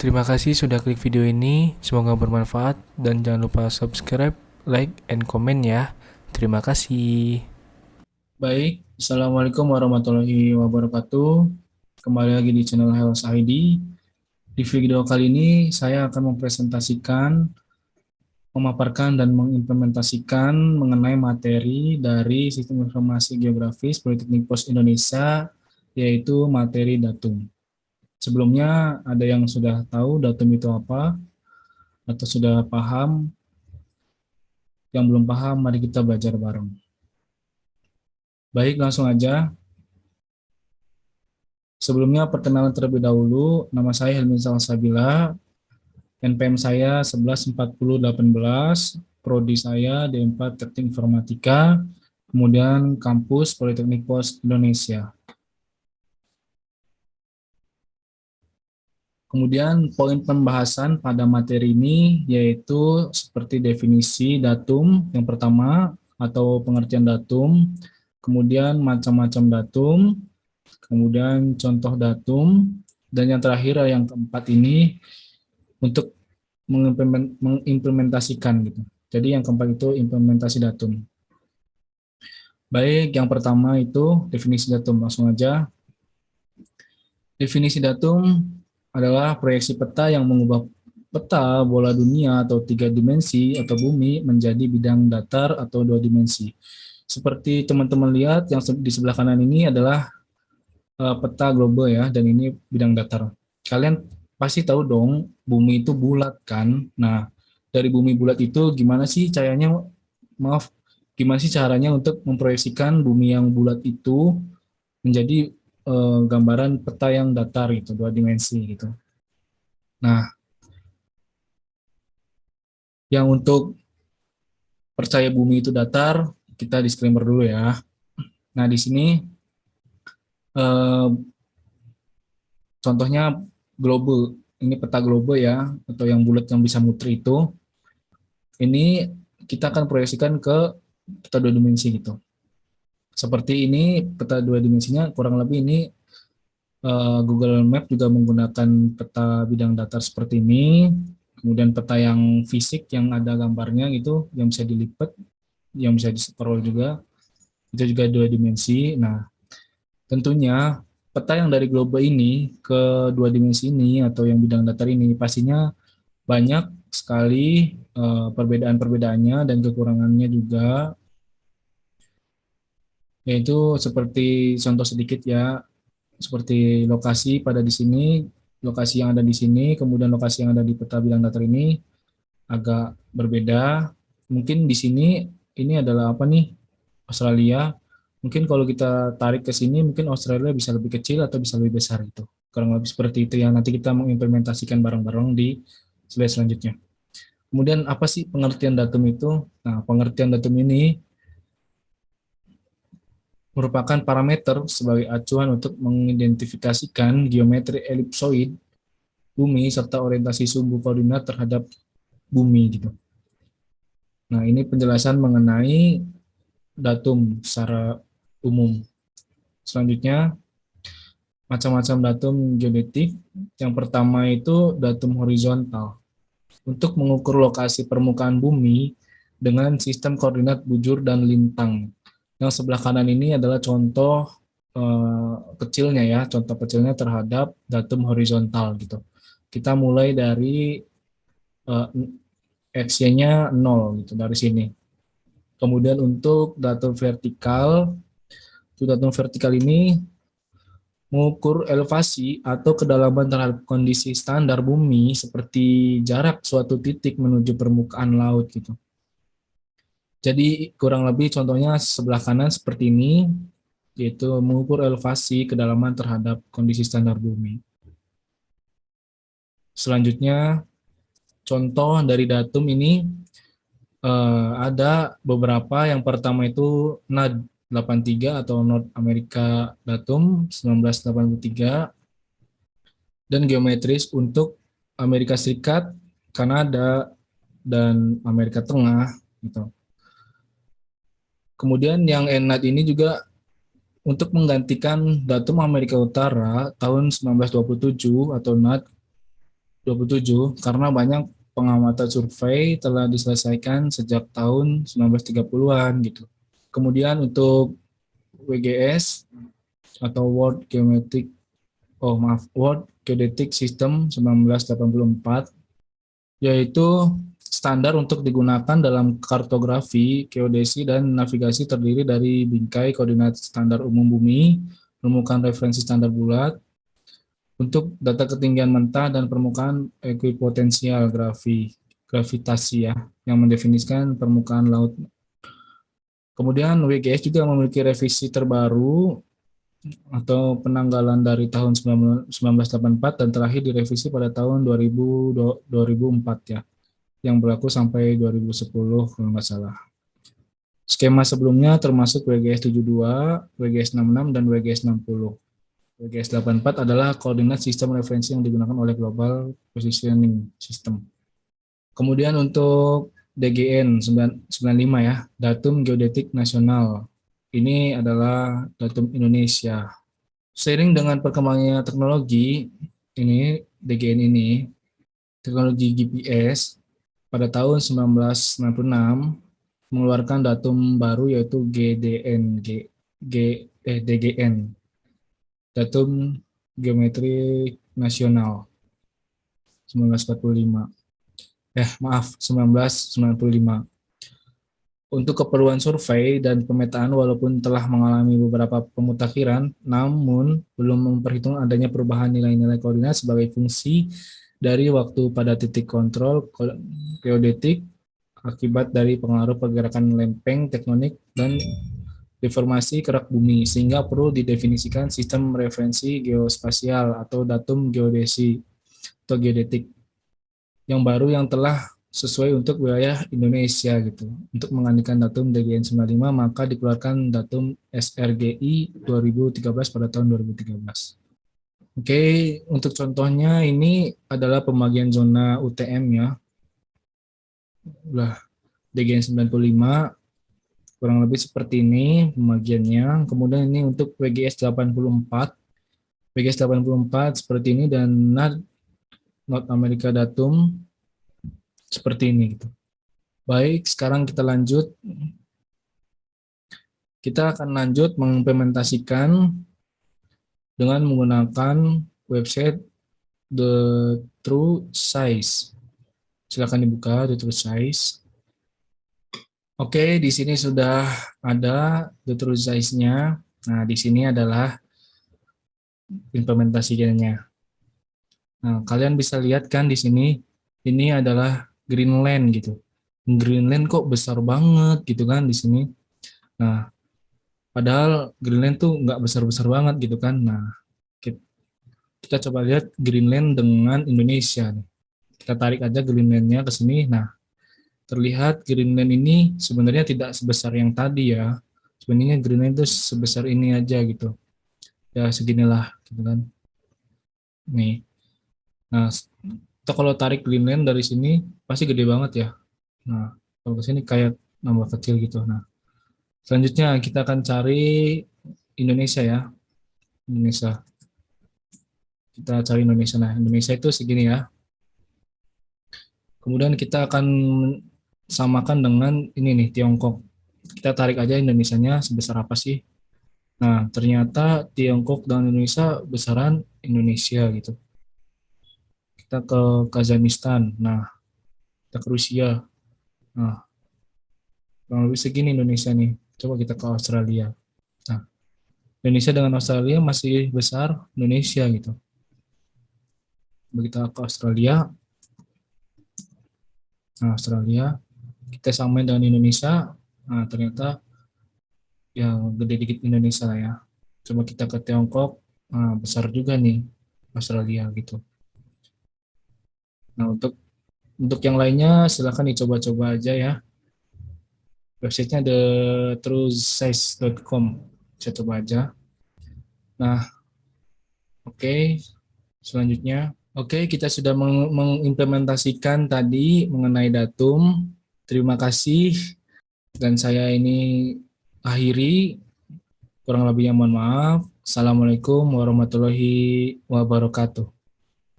Terima kasih sudah klik video ini, semoga bermanfaat dan jangan lupa subscribe, like, and comment ya. Terima kasih. Baik, Assalamualaikum warahmatullahi wabarakatuh. Kembali lagi di channel Health ID. Di video kali ini saya akan memaparkan dan mengimplementasikan mengenai materi dari Sistem Informasi Geografis Politeknik Pos Indonesia, yaitu materi datum. Sebelumnya ada yang sudah tahu datum itu apa atau sudah paham? Yang belum paham, mari kita belajar bareng. Baik, langsung aja. Sebelumnya perkenalan terlebih dahulu, nama saya Helmi Salsabila, NPM saya 114018, prodi saya D4 Teknik Informatika, kemudian kampus Politeknik Pos Indonesia. Kemudian poin pembahasan pada materi ini yaitu seperti definisi datum yang pertama atau pengertian datum, kemudian macam-macam datum, kemudian contoh datum, dan yang terakhir yang keempat ini untuk mengimplementasikan gitu. Jadi yang keempat itu implementasi datum. Baik, yang pertama itu definisi datum, langsung aja. Definisi datum adalah proyeksi peta yang mengubah peta bola dunia atau 3 dimensi atau bumi menjadi bidang datar atau 2 dimensi. Seperti teman-teman lihat yang di sebelah kanan ini adalah peta globe ya, dan ini bidang datar. Kalian pasti tahu dong, bumi itu bulat kan? Nah, dari bumi bulat itu gimana sih caranya untuk memproyeksikan bumi yang bulat itu menjadi gambaran peta yang datar gitu, 2 dimensi gitu. Nah, yang untuk percaya bumi itu datar, kita disclaimer dulu ya. Nah, di sini eh, contohnya globe. Ini peta globe ya, atau yang bulat yang bisa muter itu. Ini kita akan proyeksikan ke peta 2 dimensi gitu. Seperti ini peta 2 dimensinya kurang lebih ini Google Map juga menggunakan peta bidang datar seperti ini. Kemudian peta yang fisik yang ada gambarnya gitu, yang bisa dilipat, yang bisa di-scroll juga, itu juga 2 dimensi. Nah, tentunya peta yang dari globe ini ke 2 dimensi ini atau yang bidang datar ini pastinya banyak sekali perbedaan-perbedaannya dan kekurangannya juga, yaitu seperti contoh sedikit ya, seperti lokasi pada di sini, lokasi yang ada di sini, kemudian lokasi yang ada di peta bidang datar ini agak berbeda. Mungkin di sini ini adalah apa nih? Australia. Mungkin kalau kita tarik ke sini, mungkin Australia bisa lebih kecil atau bisa lebih besar itu. Kurang lebih seperti itu yang nanti kita mengimplementasikan bareng-bareng di slide selanjutnya. Kemudian apa sih pengertian datum itu? Nah, pengertian datum ini merupakan parameter sebagai acuan untuk mengidentifikasikan geometri elipsoid bumi serta orientasi sumbu koordinat terhadap bumi gitu. Nah, ini penjelasan mengenai datum secara umum. Selanjutnya, macam-macam datum geodetik. Yang pertama itu datum horizontal. Untuk mengukur lokasi permukaan bumi dengan sistem koordinat bujur dan lintang. Yang sebelah kanan ini adalah contoh kecilnya ya, contoh kecilnya terhadap datum horizontal gitu. Kita mulai dari eh, X-nya 0 gitu dari sini. Kemudian untuk datum vertikal ini mengukur elevasi atau kedalaman terhadap kondisi standar bumi seperti jarak suatu titik menuju permukaan laut gitu. Jadi kurang lebih contohnya sebelah kanan seperti ini, yaitu mengukur elevasi kedalaman terhadap kondisi standar bumi. Selanjutnya, contoh dari datum ini ada beberapa. Yang pertama itu NAD 83 atau North America Datum 1983, dan geometris untuk Amerika Serikat, Kanada, dan Amerika Tengah gitu. Kemudian yang ENAD ini juga untuk menggantikan datum Amerika Utara tahun 1927 atau NAD 2027 karena banyak pengamatan survei telah diselesaikan sejak tahun 1930-an gitu. Kemudian untuk WGS atau World Geodetic System 1984, yaitu standar untuk digunakan dalam kartografi, geodesi, dan navigasi, terdiri dari bingkai koordinat standar umum bumi, menemukan referensi standar bulat, untuk data ketinggian mentah dan permukaan ekuipotensial gravitasi ya, yang mendefinisikan permukaan laut. Kemudian WGS juga memiliki revisi terbaru atau penanggalan dari tahun 1984 dan terakhir direvisi pada tahun 2004 ya, yang berlaku sampai 2010 kalau nggak salah. Skema sebelumnya termasuk WGS 72, WGS 66, dan WGS 60. WGS 84 adalah koordinat sistem referensi yang digunakan oleh Global Positioning System. Kemudian untuk DGN 95 ya, Datum Geodetik Nasional. Ini adalah datum Indonesia. Seiring dengan perkembangannya teknologi, ini DGN ini, teknologi GPS, pada tahun 1996 mengeluarkan datum baru yaitu DGN, Datum Geometri Nasional 1945. 1995. Untuk keperluan survei dan pemetaan walaupun telah mengalami beberapa pemutakhiran, namun belum memperhitungkan adanya perubahan nilai-nilai koordinat sebagai fungsi dari waktu pada titik kontrol geodetik akibat dari pengaruh pergerakan lempeng tektonik dan deformasi kerak bumi, sehingga perlu didefinisikan sistem referensi geospasial atau datum geodesi atau geodetik yang baru yang telah sesuai untuk wilayah Indonesia gitu. Untuk menggantikan datum DGN 95, maka dikeluarkan datum SRGI 2013 pada tahun 2013. Oke, untuk contohnya ini adalah pembagian zona UTM ya. Udah DGN 95 kurang lebih seperti ini pembagiannya. Kemudian ini untuk WGS 84. WGS 84 seperti ini, dan North America datum seperti ini gitu. Baik, sekarang kita lanjut. Kita akan lanjut mengimplementasikan dengan menggunakan website The True Size. Silakan dibuka The True Size. Oke, di sini sudah ada The True Size-nya. Nah, di sini adalah implementasinya. Nah, kalian bisa lihat kan di sini, ini adalah Greenland gitu. Greenland kok besar banget gitu kan di sini. Nah, padahal Greenland tuh nggak besar-besar banget gitu kan. Nah, kita coba lihat Greenland dengan Indonesia. Kita tarik aja Greenland-nya ke sini. Nah, terlihat Greenland ini sebenarnya tidak sebesar yang tadi ya. Sebenarnya Greenland itu sebesar ini aja gitu. Ya seginilah gitu kan. Nih. Nah, kita kalau tarik Greenland dari sini pasti gede banget ya. Nah, kalau ke sini kayak nambah kecil gitu. Nah, selanjutnya kita akan cari Indonesia ya. Indonesia. Kita cari Indonesia. Nah, Indonesia itu segini ya. Kemudian kita akan samakan dengan ini nih, Tiongkok. Kita tarik aja Indonesianya sebesar apa sih. Nah, ternyata Tiongkok dan Indonesia besaran Indonesia gitu. Kita ke Kazakhstan. Nah, kita ke Rusia. Nah, kurang lebih segini Indonesia nih. Coba kita ke Australia. Nah, Indonesia dengan Australia masih besar Indonesia gitu. Begitu ke Australia. Nah, Australia kita samain dengan Indonesia. Nah, ternyata yang gede dikit Indonesia lah ya. Coba kita ke Tiongkok. Nah, besar juga nih Australia gitu. Nah, untuk yang lainnya silahkan dicoba-coba aja ya. Websitenya thetruesize.com. Saya coba aja. Nah, oke. Selanjutnya, oke, kita sudah mengimplementasikan tadi mengenai datum. Terima kasih. Dan saya ini akhiri. Kurang lebihnya mohon maaf. Assalamualaikum warahmatullahi wabarakatuh.